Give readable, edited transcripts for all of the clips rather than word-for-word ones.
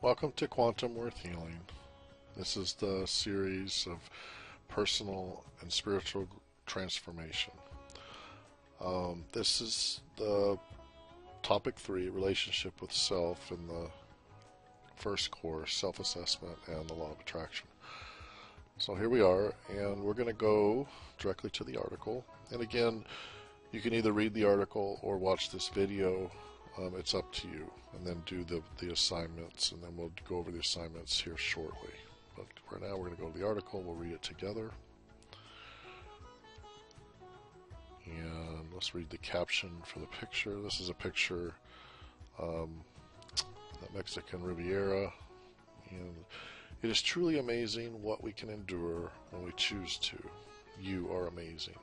Welcome to Quantum Worth Healing. This is the series of personal and spiritual transformation. This is the topic 3, relationship with self, in the first course, self-assessment and the law of attraction. So here we are, and we're going to go directly to the article. And again, you can either read the article or watch this video. It's up to you, and then do the assignments, and then we'll go over the assignments here shortly. But right now we're going to go to the article, we'll read it together. And let's read the caption for the picture. This is a picture of the Mexican Riviera, and it is truly amazing what we can endure when we choose to. You are amazing.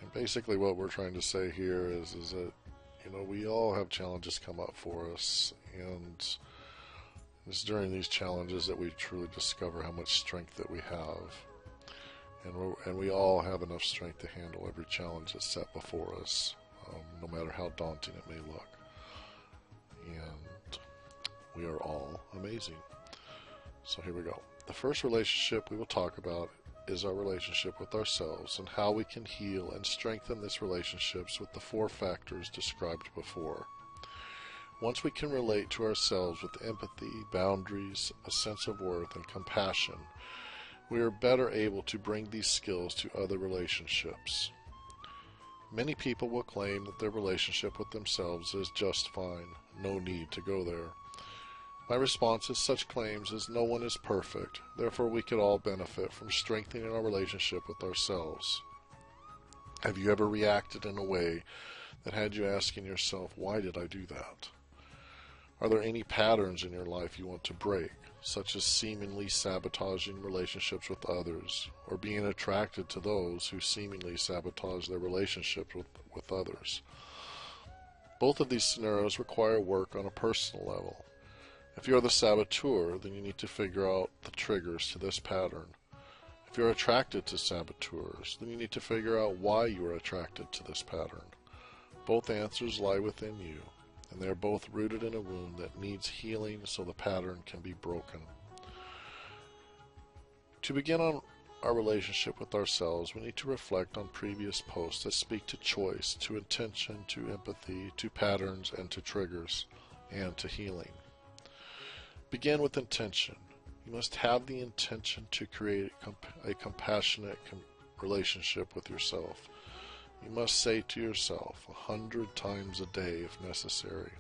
And basically what we're trying to say here is that we all have challenges come up for us, and it's during these challenges that we truly discover how much strength that we have. And we all have enough strength to handle every challenge that's set before us, no matter how daunting it may look. And we are all amazing. So here we go. The first relationship we will talk about is our relationship with ourselves, and how we can heal and strengthen this relationships with the 4 factors described before. Once we can relate to ourselves with empathy, boundaries, a sense of worth, and compassion, we are better able to bring these skills to other relationships. Many people will claim that their relationship with themselves is just fine, no need to go there. My response to such claims is no one is perfect, therefore we could all benefit from strengthening our relationship with ourselves. Have you ever reacted in a way that had you asking yourself, why did I do that? Are there any patterns in your life you want to break, such as seemingly sabotaging relationships with others, or being attracted to those who seemingly sabotage their relationships with others? Both of these scenarios require work on a personal level. If you're the saboteur, then you need to figure out the triggers to this pattern. If you're attracted to saboteurs, then you need to figure out why you are attracted to this pattern. Both answers lie within you, and they are both rooted in a wound that needs healing so the pattern can be broken. To begin on our relationship with ourselves, we need to reflect on previous posts that speak to choice, to intention, to empathy, to patterns, and to triggers, and to healing. Begin with intention. You must have the intention to create a compassionate relationship with yourself. You must say to yourself 100 times a day if necessary.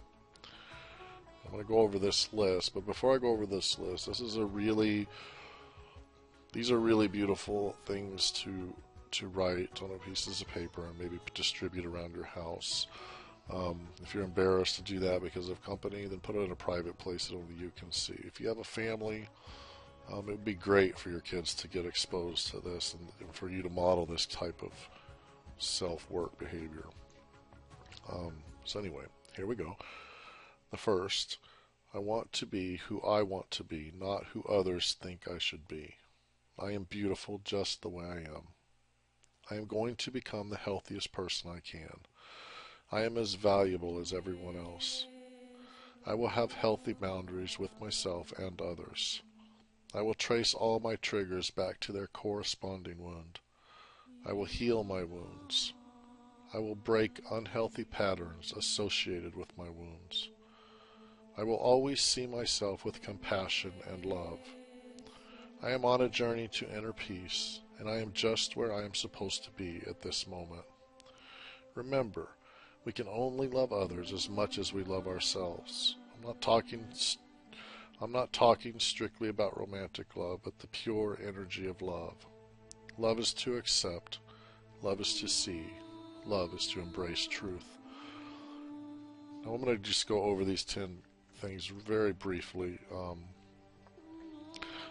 I'm going to go over this list, but before I go over this list, these are really beautiful things to write on pieces of paper and maybe distribute around your house. If you're embarrassed to do that because of company, then put it in a private place that only you can see. If you have a family, it would be great for your kids to get exposed to this and for you to model this type of self-work behavior. So anyway, here we go. The first, I want to be who I want to be, not who others think I should be. I am beautiful just the way I am. I am going to become the healthiest person I can. I am as valuable as everyone else. I will have healthy boundaries with myself and others. I will trace all my triggers back to their corresponding wound. I will heal my wounds. I will break unhealthy patterns associated with my wounds. I will always see myself with compassion and love. I am on a journey to inner peace, and I am just where I am supposed to be at this moment. Remember, we can only love others as much as we love ourselves. I'm not talking strictly about romantic love, but the pure energy of love. Love is to accept. Love is to see. Love is to embrace truth. Now I'm going to just go over these 10 things very briefly.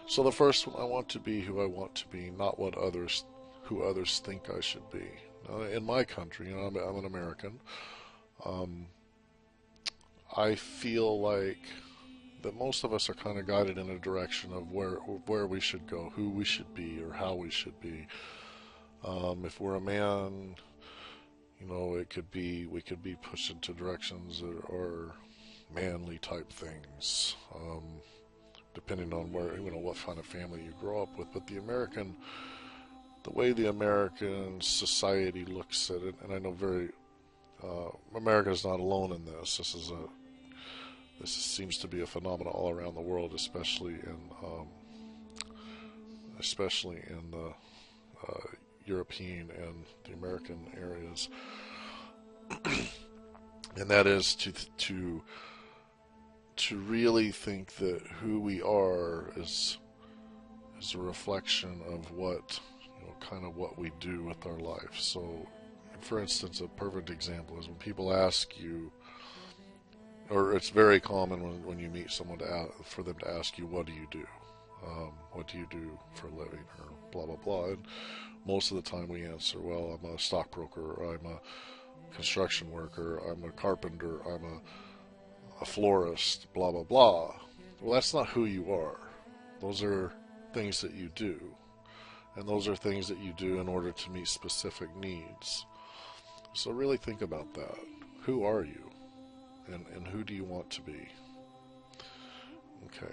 So the first one, I want to be who I want to be, not who others think I should be. In my country, I'm an American. I feel like that most of us are kind of guided in a direction of where we should go, who we should be, or how we should be. If we're a man, we could be pushed into directions or manly type things, depending on where, what kind of family you grow up with. But the way the American society looks at it, and I know America is not alone in this. This seems to be a phenomenon all around the world, especially in the European and the American areas, and that is to really think that who we are is a reflection of kind of what we do with our life. So, for instance, a perfect example is when people ask you, or it's very common when you meet someone for them to ask you, what do you do? What do you do for a living? Or blah, blah, blah. And most of the time we answer, well, I'm a stockbroker, or I'm a construction worker, I'm a carpenter, I'm a florist, blah, blah, blah. Well, that's not who you are. Those are things that you do. And those are things that you do in order to meet specific needs. So really think about that. Who are you? And who do you want to be? Okay.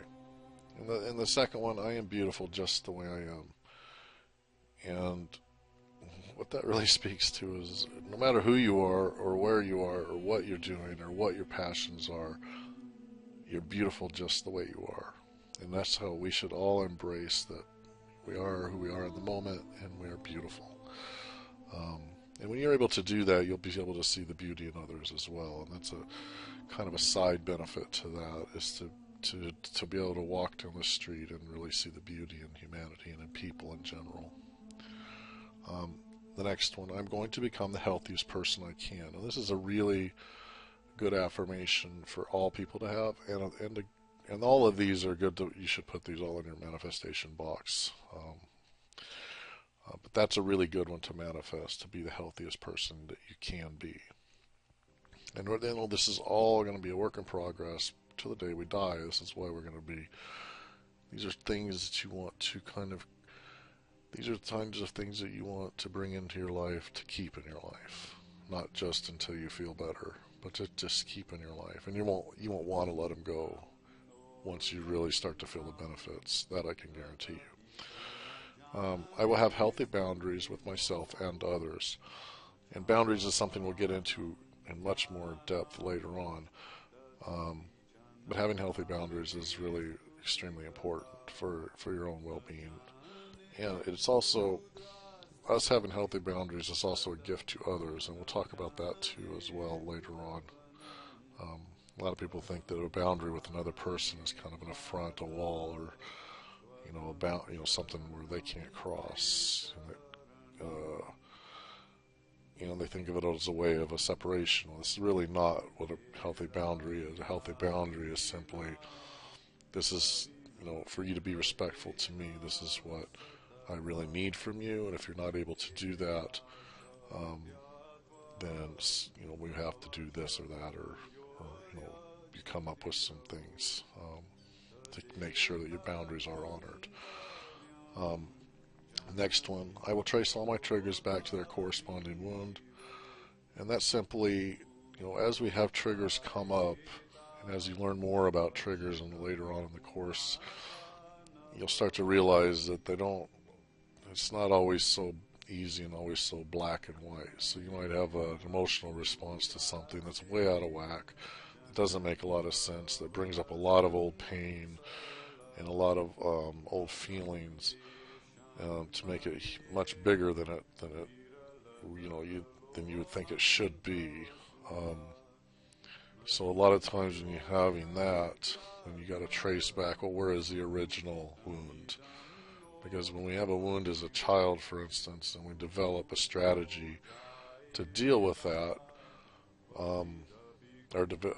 And the second one, I am beautiful just the way I am. And what that really speaks to is no matter who you are or where you are or what you're doing or what your passions are, you're beautiful just the way you are. And that's how we should all embrace that we are who we are in the moment, and we are beautiful. And when you're able to do that, you'll be able to see the beauty in others as well. And that's a kind of a side benefit to that, is to be able to walk down the street and really see the beauty in humanity and in people in general. The next one, I'm going to become the healthiest person I can. And this is a really good affirmation for all people to have, and all of these are good. You should put these all in your manifestation box. But that's a really good one to manifest, to be the healthiest person that you can be. And this is all going to be a work in progress till the day we die. This is why we're going to be. These are things that you want to these are kinds of things that you want to bring into your life to keep in your life. Not just until you feel better, but to just keep in your life. And you won't want to let them go once you really start to feel the benefits. That I can guarantee you. I will have healthy boundaries with myself and others. And boundaries is something we'll get into in much more depth later on. But having healthy boundaries is really extremely important for your own well-being. And it's also, us having healthy boundaries is also a gift to others, and we'll talk about that too as well later on. A lot of people think that a boundary with another person is kind of an affront, a wall, or something where they can't cross. And they think of it as a way of a separation. Well, this is really not what a healthy boundary is. A healthy boundary is simply, this is, for you to be respectful to me. This is what I really need from you, and if you're not able to do that, then we have to do this or that, or you come up with some things to make sure that your boundaries are honored. Next one, I will trace all my triggers back to their corresponding wound, and that's simply, as we have triggers come up, and as you learn more about triggers and later on in the course, you'll start to realize that it's not always so easy and always so black and white. So you might have an emotional response to something that's way out of whack, that doesn't make a lot of sense, that brings up a lot of old pain and a lot of old feelings, to make it much bigger than you would think it should be. So a lot of times when you're having that, then you got to trace back, well, where is the original wound? Because when we have a wound as a child, for instance, and we develop a strategy to deal with that, or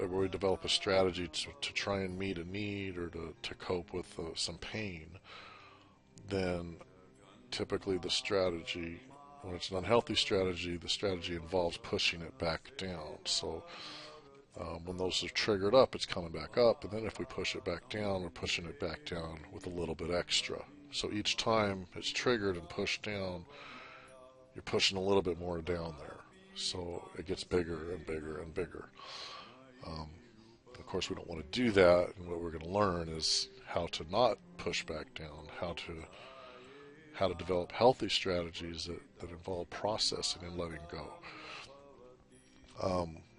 we develop a strategy to try and meet a need or to cope with some pain, then typically the strategy, when it's an unhealthy strategy, the strategy involves pushing it back down. So when those are triggered up, it's coming back up, and then if we push it back down, we're pushing it back down with a little bit extra. So each time it's triggered and pushed down, you're pushing a little bit more down there. So it gets bigger and bigger and bigger. Of course, we don't want to do that, and what we're going to learn is how to not push back down, how to develop healthy strategies that involve processing and letting go.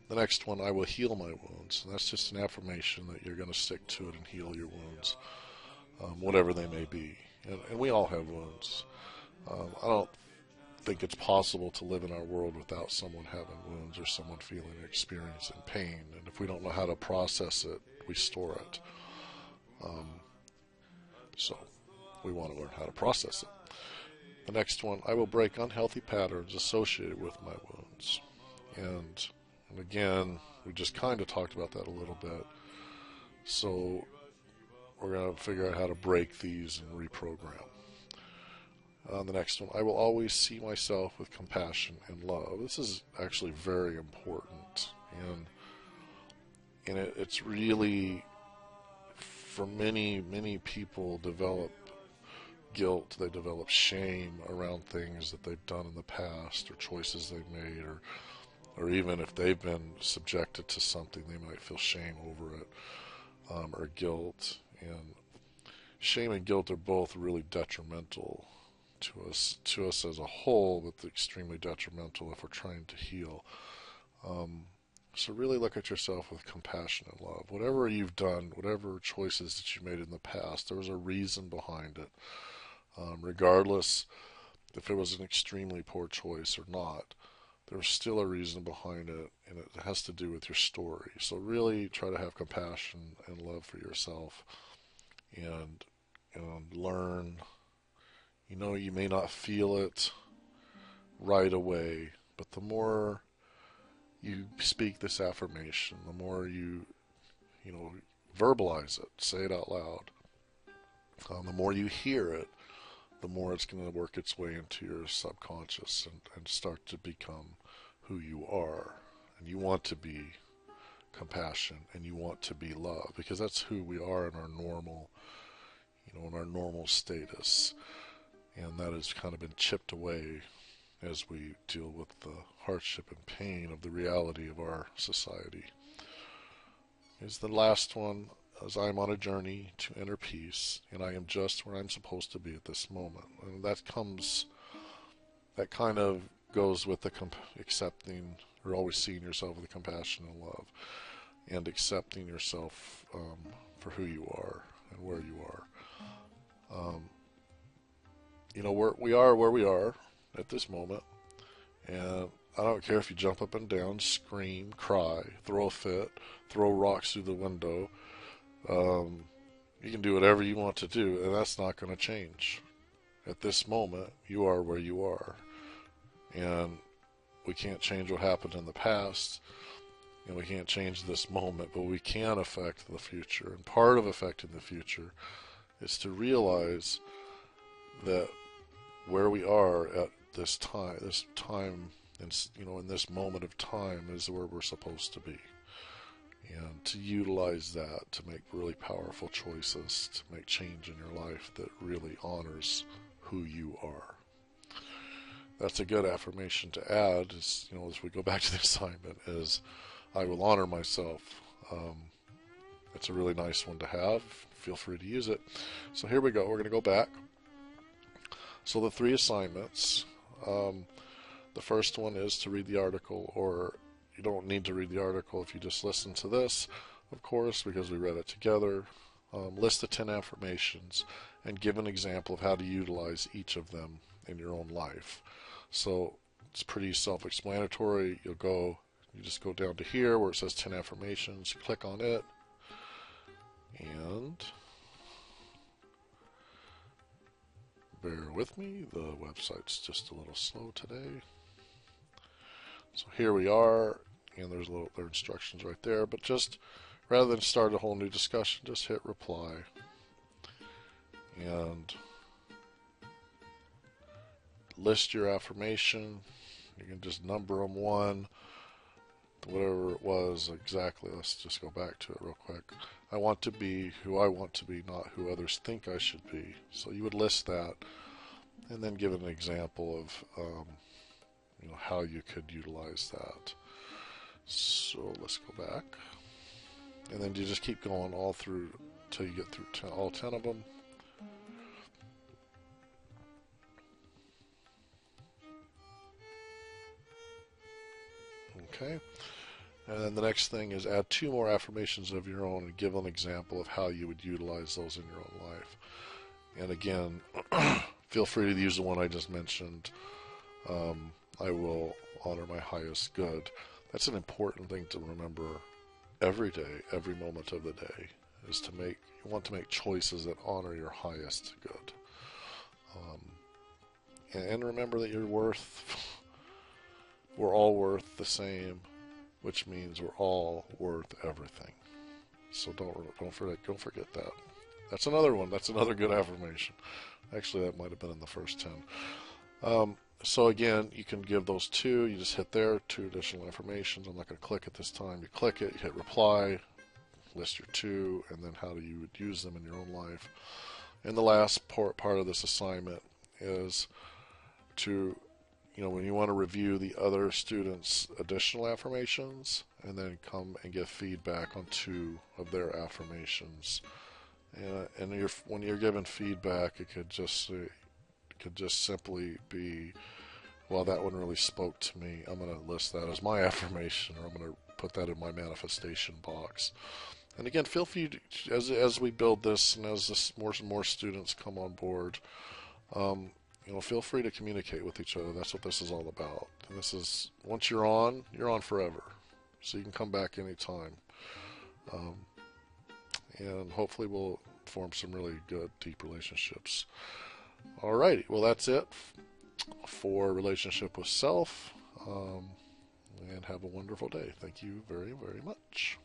The next one, I will heal my wounds. And that's just an affirmation that you're going to stick to it and heal your wounds, whatever they may be. And we all have wounds. I don't think it's possible to live in our world without someone having wounds or someone feeling and experiencing pain. And if we don't know how to process it, we store it. So we want to learn how to process it. The next one, I will break unhealthy patterns associated with my wounds. And again, we just kind of talked about that a little bit. So we're going to figure out how to break these and reprogram. The next one, I will always see myself with compassion and love. This is actually very important. And it's really, for many, many people, develop guilt, they develop shame around things that they've done in the past or choices they've made, or even if they've been subjected to something, they might feel shame over it, or guilt. And shame and guilt are both really detrimental to us as a whole, but extremely detrimental if we're trying to heal. So really look at yourself with compassion and love. Whatever you've done, whatever choices that you made in the past, there was a reason behind it. Regardless if it was an extremely poor choice or not, there's still a reason behind it, and it has to do with your story. So really try to have compassion and love for yourself, and learn. You may not feel it right away, but the more you speak this affirmation, the more you verbalize it, say it out loud, the more you hear it, the more it's going to work its way into your subconscious and start to become who you are. And you want to be compassion, and you want to be love, because that's who we are in our normal status. And that has kind of been chipped away as we deal with the hardship and pain of the reality of our society. Is the last one, as I am on a journey to inner peace, and I am just where I'm supposed to be at this moment. And that kind of goes with the accepting, or always seeing yourself with compassion and love, and accepting yourself for who you are and where you are. We are where we are at this moment, and I don't care if you jump up and down, scream, cry, throw a fit, throw rocks through the window. You can do whatever you want to do, and that's not going to change. At this moment, you are where you are. And we can't change what happened in the past, and we can't change this moment, but we can affect the future. And part of affecting the future is to realize that where we are at this time, in this moment of time, is where we're supposed to be. And to utilize that to make really powerful choices, to make change in your life that really honors who you are. That's a good affirmation to add, as we go back to the assignment, is I will honor myself. It's a really nice one to have. Feel free to use it. So here we go. We're going to go back. So the 3 assignments. The first one is to read the article, or you don't need to read the article if you just listen to this, of course, because we read it together. List the 10 affirmations and give an example of how to utilize each of them in your own life. So it's pretty self-explanatory. You just go down to here where it says 10 affirmations, click on it, and bear with me, the website's just a little slow today. So here we are, and there's their instructions right there, but just rather than start a whole new discussion, just hit reply, and list your affirmation. You can just number them 1, whatever it was exactly. Let's just go back to it real quick. I want to be who I want to be, not who others think I should be. So you would list that, and then give an example of how you could utilize that. So let's go back. And then you just keep going all through till you get through all 10 of them. Okay. And then the next thing is add 2 more affirmations of your own and give an example of how you would utilize those in your own life. And again, feel free to use the one I just mentioned. I will honor my highest good. That's an important thing to remember every day, every moment of the day, is you want to make choices that honor your highest good. And remember that we're all worth the same, which means we're all worth everything. So don't forget that. That's another one. That's another good affirmation. Actually, that might have been in the first 10. So again, you can give those 2. You just hit there, 2 additional affirmations. I'm not going to click it this time. You click it, you hit reply, list your 2, and then how you would use them in your own life. And the last part of this assignment is to, when you want to review the other students' additional affirmations, and then come and give feedback on 2 of their affirmations. And when you're given feedback, it could just simply be, well, that one really spoke to me. I'm going to list that as my affirmation, or I'm going to put that in my manifestation box. And again, feel free to, as we build this and as more and more students come on board, feel free to communicate with each other. That's what this is all about. And this is, once you're on forever. So you can come back anytime. And hopefully we'll form some really good, deep relationships. Alrighty, well, that's it for relationship with self. And have a wonderful day. Thank you very, very much.